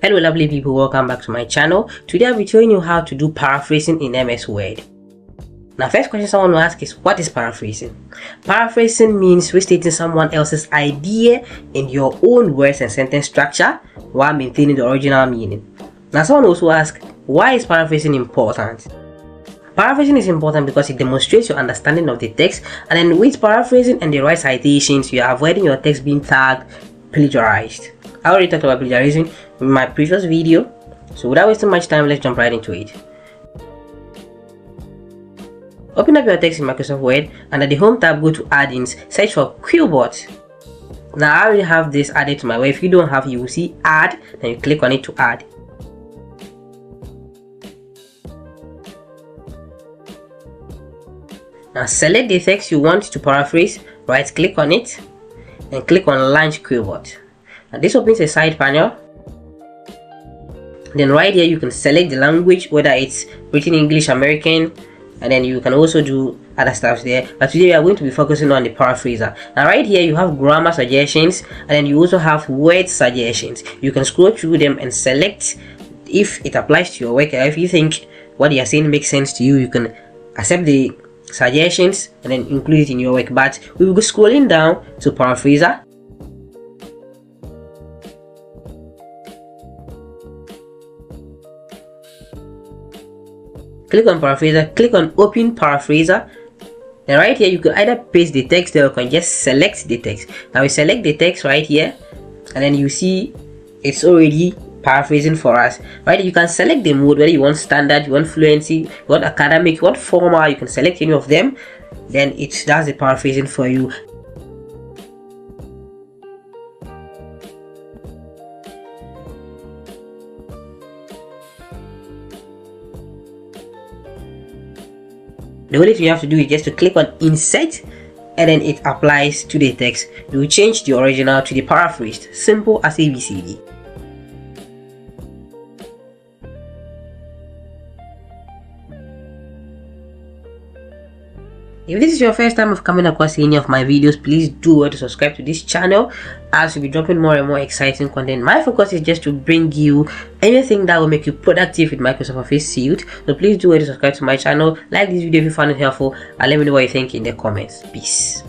Hello lovely people, welcome back to my channel. Today I'll be showing you how to do paraphrasing in MS Word. Now first question someone will ask is, what is paraphrasing? Paraphrasing means restating someone else's idea in your own words and sentence structure while maintaining the original meaning. Now someone also asks, why is paraphrasing important? Paraphrasing is important because it demonstrates your understanding of the text, and then with paraphrasing and the right citations, you are avoiding your text being tagged plagiarized. I already talked about plagiarism in my previous video, so without wasting much time, let's jump right into it. Open up your text in Microsoft Word, and at the home tab go to add-ins, search for Quillbot. Now I already have this added to my Word. If you don't have, you will see add, then you click on it to add. Now select the text you want to paraphrase, right click on it, and click on launch Quillbot. Now this opens a side panel. Then right here you can select the language, whether it's written English, American, and then you can also do other stuff there. But today we are going to be focusing on the paraphraser. Now right here you have grammar suggestions, and then you also have word suggestions. You can scroll through them and select if it applies to your work. If you think what they are saying makes sense to you, you can accept the suggestions and then include it in your work. But we will go scrolling down to paraphraser. Click on paraphraser, click on open paraphraser. Then right here you can either paste the text there or you can just select the text. Now we select the text right here, and then you see it's already paraphrasing for us. Right, you can select the mode, whether you want standard, you want fluency, you want academic, you want formal. You can select any of them, then it does the paraphrasing for you. The only thing you have to do is just to click on insert, and then it applies to the text. You will change the original to the paraphrased. Simple as ABCD. If this is your first time of coming across any of my videos, please do well to subscribe to this channel, as we'll be dropping more and more exciting content. My focus is just to bring you anything that will make you productive with Microsoft Office Suite. So please do well to subscribe to my channel, like this video if you found it helpful, and let me know what you think in the comments. Peace.